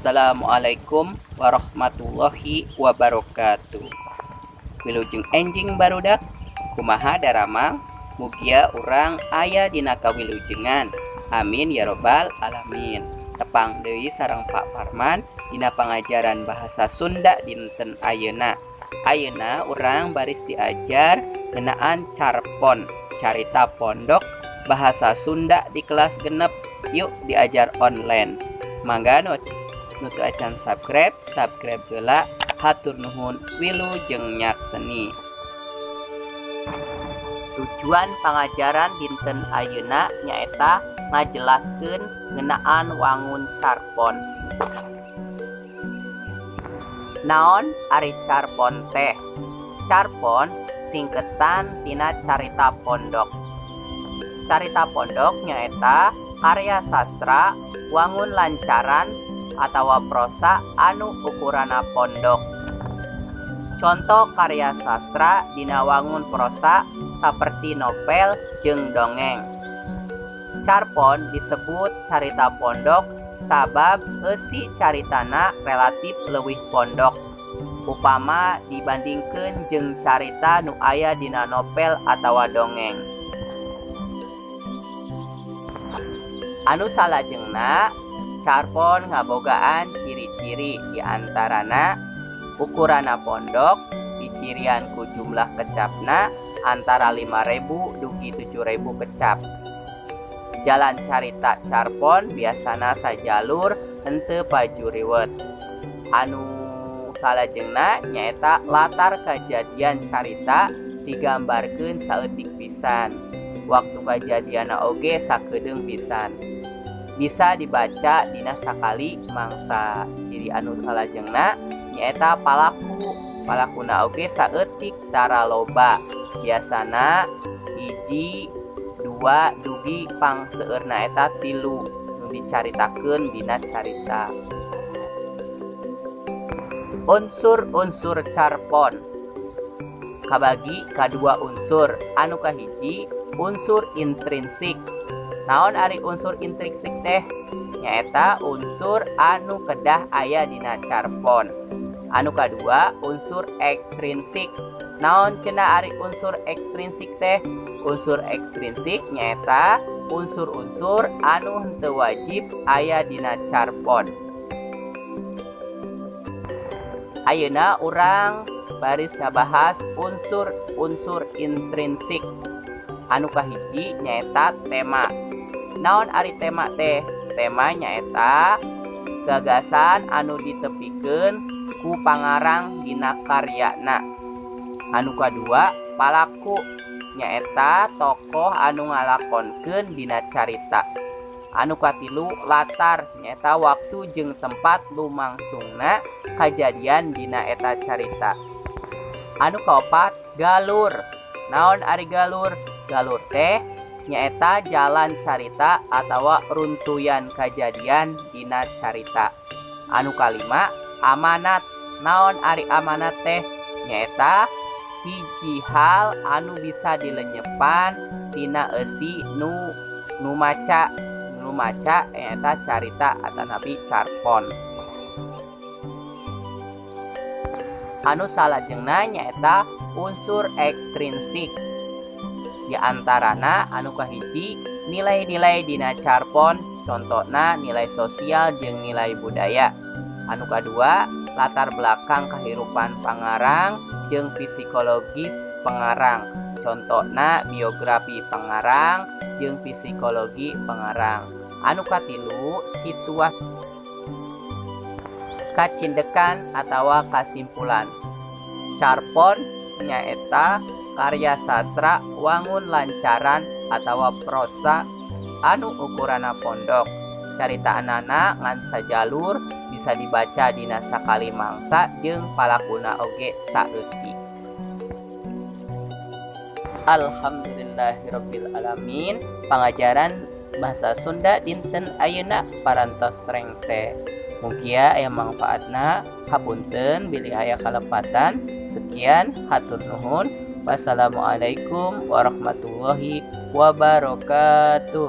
Wassalamualaikum warahmatullahi wabarakatuh. Wilujeng enjing barudak kumaha darama mugia urang aya dina kawilujengan. Amin ya robbal alamin. Tepang deui sareng Pak Parman dina pangajaran bahasa Sunda dinten ayeuna. Ayeuna urang baris diajar ngeunaan carpon, carita pondok bahasa Sunda di kelas genep. Yuk diajar online. Mangga nu acan subscribe heula. Hatur nuhun wilujeng nyakseni. Tujuan pangajaran dinten ayeuna nyaeta ngajelaskeun ngeunaan wangun carpon. Naon ari carpon teh? Carpon singketan tina carita pondok. Carita pondok nyaeta karya sastra wangun lancaran atawa prosa anu ukurana pondok. Contoh karya sastra dina wangun prosa saperti novel jeung dongeng. Carpon disebut carita pondok sabab eusi caritana relatif leuwih pondok upama dibandingkeun jeung carita nu aya dina novel atawa dongeng. Anu salajengna, carpon ngabogaan ciri-ciri diantarana ukurana pondok dicirian ku jumlah kecapna antara 5.000 dugi 7.000 kecap. Jalan carita carpon biasana sajalur henteu pajuriwet. Anu salajengna nyaeta latar kajadian carita digambarkeun saeutik pisan. Waktu kajadiana oge sakedeung pisan. Bisa dibaca dina sakali mangsa. Ciri anu salajengna nyaeta palakuna oge saeutik tara loba. Biasana 1, 2 dugi pangseueurna eta 3 nu dicaritakeun dina carita. Unsur-unsur carpon kabagi kadua unsur. Anu kahiji unsur intrinsik. Naon ari unsur intrinsik teh? Nyaeta unsur anu kedah aya dina carpon. Anu kadua unsur ekstrinsik. Naon cenah ari unsur ekstrinsik teh? Unsur ekstrinsik nyaeta unsur-unsur anu henteu wajib aya dina carpon. Ayeuna urang baris ngabahas unsur-unsur intrinsik. Anu kahiji nyaeta tema. Naon ari tema teh? Tema nyaeta gagasan anu ditepikeun ku pangarang dina karyana. Anu kadua palaku nyaeta tokoh anu ngalakonkeun dina carita. Anu katilu latar nyaeta waktu jeung tempat lumangsungna kajadian dina eta carita. Anu kaopat galur. Naon ari galur? Galur teh nyaeta jalan carita atawa runtuyan kajadian dina carita. Anu kalima amanat. Naon ari amanat teh? Nyaeta hiji hal anu bisa dilenyepan tina eusi nu maca nyaeta carita atanapi carpon. Anu salajengna nyaeta unsur ekstrinsik. Di antarana anu kahiji nilai-nilai dina carpon, contohna nilai sosial jeung nilai budaya. Anu kadua latar belakang kahirupan pangarang jeung psikologis pangarang, contohna biografi pangarang jeung psikologi pangarang. Anu katilu situasi kacindekan atawa kasimpulan. Carpon nyaeta karya sastra wangun lancaran atawa prosa anu ukurana pondok. Caritaanana ngan sajalur bisa dibaca dina sakali mangsa jeung palakuna oge saeutik. Alhamdulillahirabbil alamin. Pangajaran bahasa Sunda dinten ayeuna parantos rengse. Mugia aya manfaatna. Hapunten bilih aya kalepatan. Sekian, hatur nuhun. Wassalamualaikum warahmatullahi wabarakatuh.